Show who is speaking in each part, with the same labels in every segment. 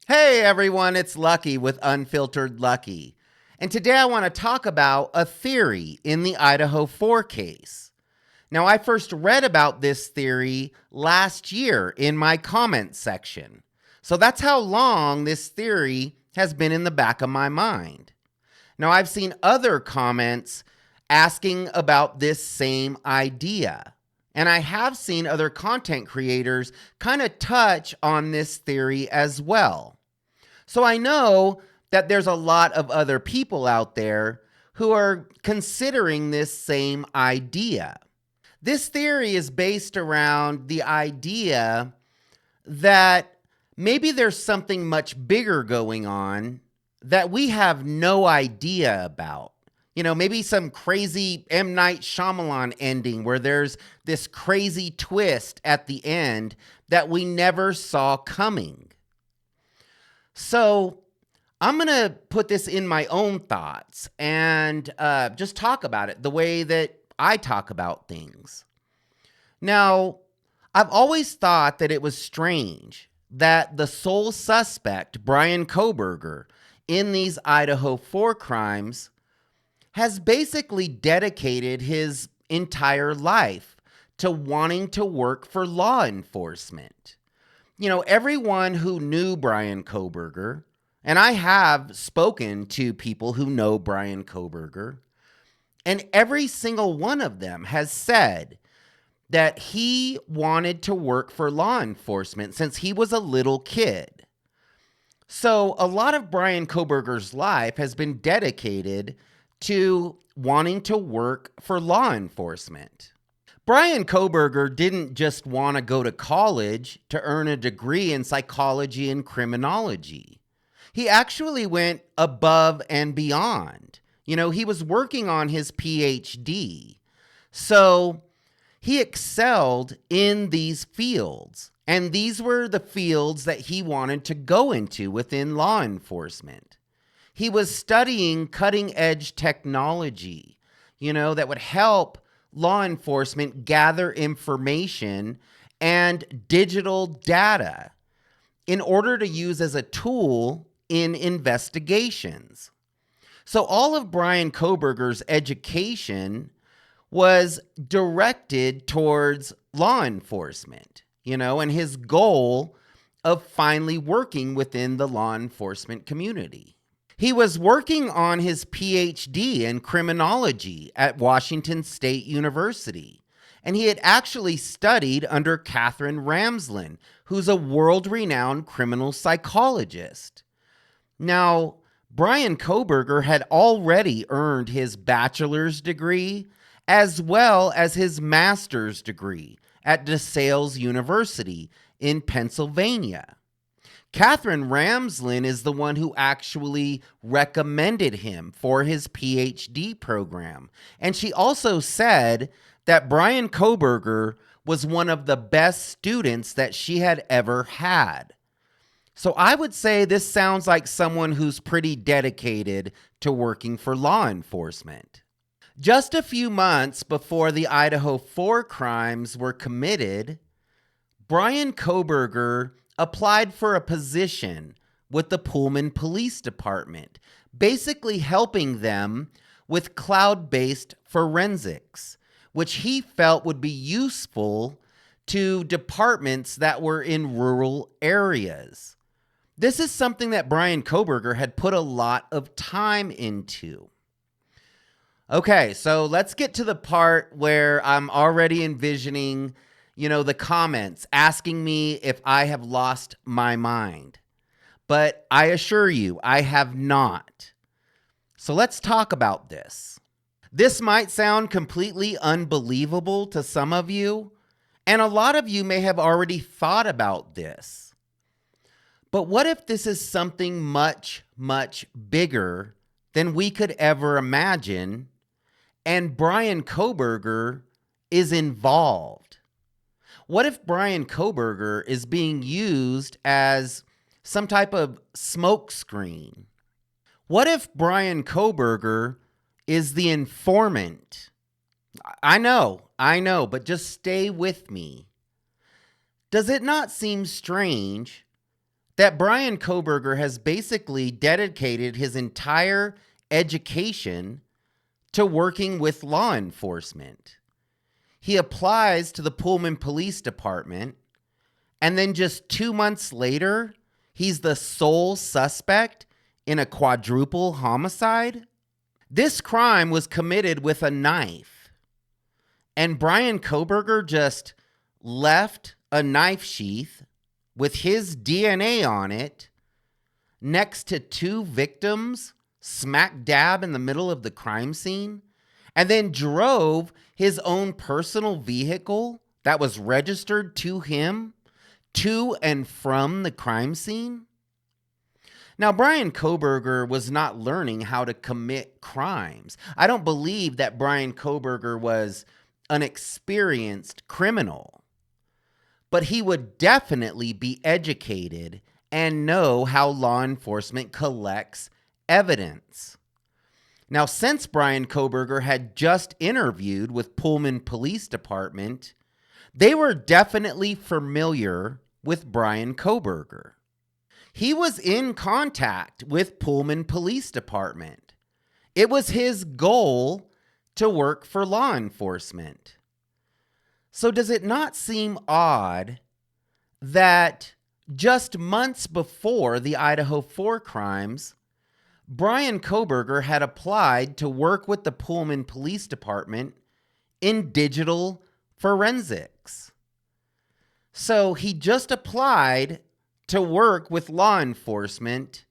Speaker 1: Hey everyone, it's Lucky with Unfiltered Lucky. And today I want to talk about a theory in the Idaho 4 case. Now, I first read about this theory last year in my comments section. So that's how long this theory has been in the back of my mind. Now, I've seen other comments asking about this same idea. And I have seen other content creators kind of touch on this theory as well. So I know that there's a lot of other people out there who are considering this same idea. This theory is based around the idea that maybe there's something much bigger going on that we have no idea about. You know, maybe some crazy M. Night Shyamalan ending where there's this crazy twist at the end that we never saw coming. So I'm going to put this in my own thoughts and just talk about it the way that I talk about things. Now, I've always thought that it was strange that the sole suspect, Brian Kohberger, in these Idaho 4 crimes has basically dedicated his entire life to wanting to work for law enforcement. You know, everyone who knew Brian Kohberger, and I have spoken to people who know Brian Kohberger, and every single one of them has said that he wanted to work for law enforcement since he was a little kid. So a lot of Brian Kohberger's life has been dedicated to wanting to work for law enforcement. Brian Kohberger didn't just want to go to college to earn a degree in psychology and criminology. He actually went above and beyond. You know, he was working on his PhD. So he excelled in these fields. And these were the fields that he wanted to go into within law enforcement. He was studying cutting-edge technology, that would help law enforcement gather information and digital data in order to use as a tool in investigations. So all of Brian Kohberger's education was directed towards law enforcement, and his goal of finally working within the law enforcement community. He was working on his PhD in criminology at Washington State University, and he had actually studied under Katherine Ramsland, who's a world-renowned criminal psychologist. Now, Brian Kohberger had already earned his bachelor's degree as well as his master's degree at DeSales University in Pennsylvania. Katherine Ramsland is the one who actually recommended him for his PhD program. And she also said that Brian Kohberger was one of the best students that she had ever had. So I would say this sounds like someone who's pretty dedicated to working for law enforcement. Just a few months before the Idaho 4 crimes were committed, Brian Kohberger applied for a position with the Pullman Police Department, basically helping them with cloud-based forensics, which he felt would be useful to departments that were in rural areas. This is something that Brian Kohberger had put a lot of time into. Okay, so let's get to the part where I'm already envisioning the comments asking me if I have lost my mind. But I assure you, I have not. So let's talk about this. This might sound completely unbelievable to some of you, and a lot of you may have already thought about this. But what if this is something much, much bigger than we could ever imagine, and Brian Kohberger is involved? What if Brian Kohberger is being used as some type of smokescreen? What if Brian Kohberger is the informant? I know, but just stay with me. Does it not seem strange that Brian Kohberger has basically dedicated his entire education to working with law enforcement. He applies to the Pullman Police Department, and then just 2 months later, he's the sole suspect in a quadruple homicide. This crime was committed with a knife, and Brian Kohberger just left a knife sheath with his DNA on it next to 2 victims smack dab in the middle of the crime scene, and then drove his own personal vehicle that was registered to him to and from the crime scene. Now, Brian Kohberger was not learning how to commit crimes. I don't believe that Brian Kohberger was an experienced criminal, but he would definitely be educated and know how law enforcement collects evidence. Now, since Brian Kohberger had just interviewed with Pullman Police Department, they were definitely familiar with Brian Kohberger. He was in contact with Pullman Police Department. It was his goal to work for law enforcement. So does it not seem odd that just months before the Idaho 4 crimes, Brian Kohberger had applied to work with the Pullman Police Department in digital forensics? So he just applied to work with law enforcement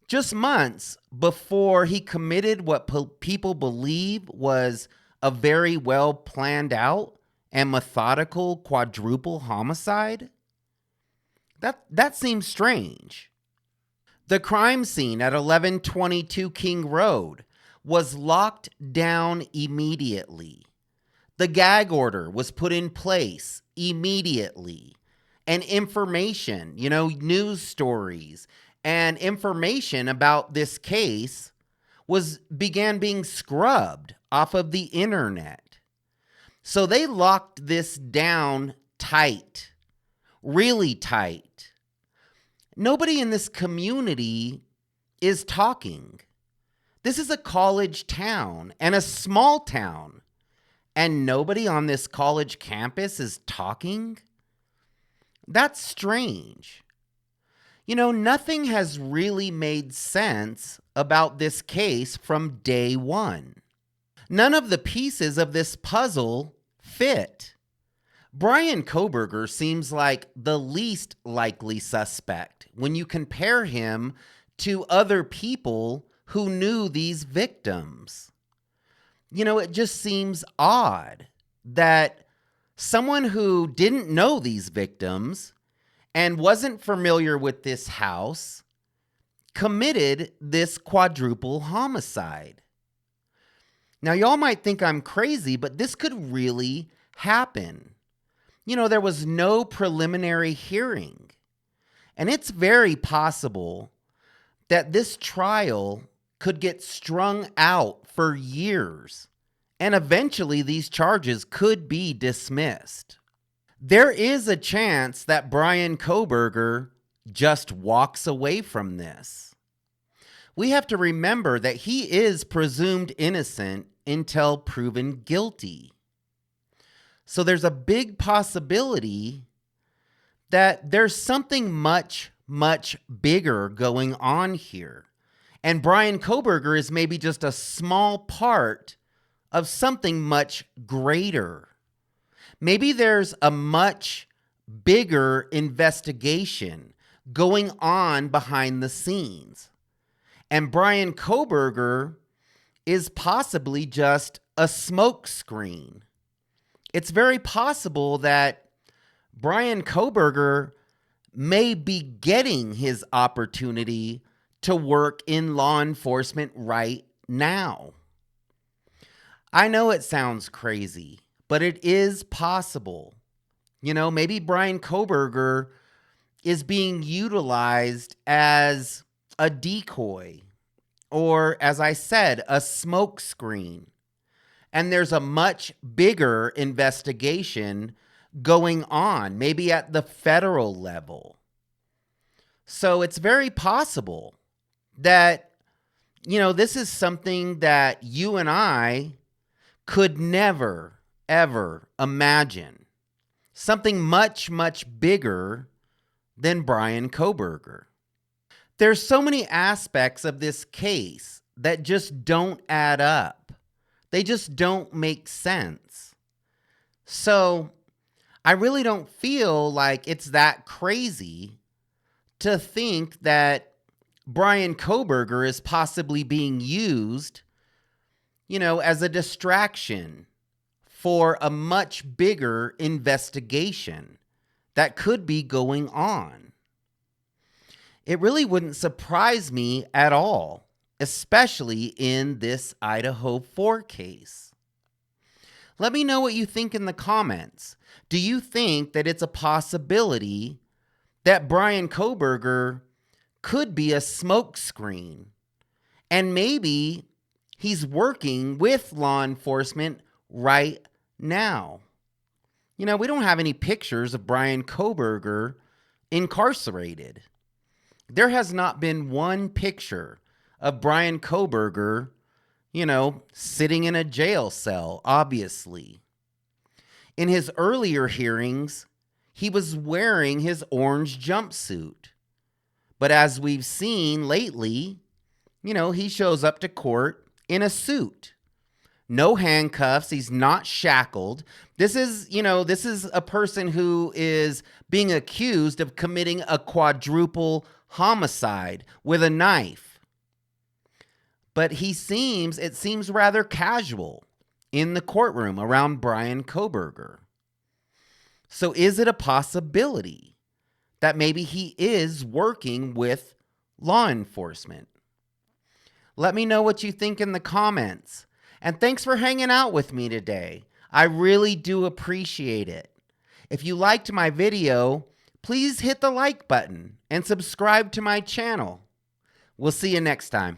Speaker 1: just months before he committed what people believe was a very well planned out and methodical quadruple homicide. That seems strange. The crime scene at 1122 King Road was locked down immediately. The gag order was put in place immediately. And information, news stories and information about this case began being scrubbed off of the internet. So they locked this down tight, really tight. Nobody in this community is talking. This is a college town and a small town, and nobody on this college campus is talking? That's strange. Nothing has really made sense about this case from day one. None of the pieces of this puzzle fit. Brian Kohberger seems like the least likely suspect when you compare him to other people who knew these victims. It just seems odd that someone who didn't know these victims and wasn't familiar with this house committed this quadruple homicide. Now, y'all might think I'm crazy, but this could really happen. There was no preliminary hearing, and it's very possible that this trial could get strung out for years, and eventually these charges could be dismissed. There is a chance that Brian Kohberger just walks away from this. We have to remember that he is presumed innocent until proven guilty. So there's a big possibility that there's something much, much bigger going on here. And Brian Kohberger is maybe just a small part of something much greater. Maybe there's a much bigger investigation going on behind the scenes. And Brian Kohberger is possibly just a smokescreen. It's very possible that Brian Kohberger may be getting his opportunity to work in law enforcement right now. I know it sounds crazy, but it is possible. Maybe Brian Kohberger is being utilized as a decoy, or as I said, a smokescreen. And there's a much bigger investigation going on, maybe at the federal level. So it's very possible that, this is something that you and I could never, ever imagine. Something much, much bigger than Brian Kohberger. There's so many aspects of this case that just don't add up. They just don't make sense. So I really don't feel like it's that crazy to think that Brian Kohberger is possibly being used, as a distraction for a much bigger investigation that could be going on. It really wouldn't surprise me at all, especially in this Idaho 4 case. Let me know what you think in the comments. Do you think that it's a possibility that Brian Kohberger could be a smokescreen, and maybe he's working with law enforcement right now? We don't have any pictures of Brian Kohberger incarcerated. There has not been one picture of Brian Kohberger, sitting in a jail cell, obviously. In his earlier hearings, he was wearing his orange jumpsuit. But as we've seen lately, he shows up to court in a suit. No handcuffs. He's not shackled. This is a person who is being accused of committing a quadruple homicide with a knife. But it seems rather casual in the courtroom around Brian Kohberger. So is it a possibility that maybe he is working with law enforcement? Let me know what you think in the comments. And thanks for hanging out with me today. I really do appreciate it. If you liked my video, please hit the like button and subscribe to my channel. We'll see you next time.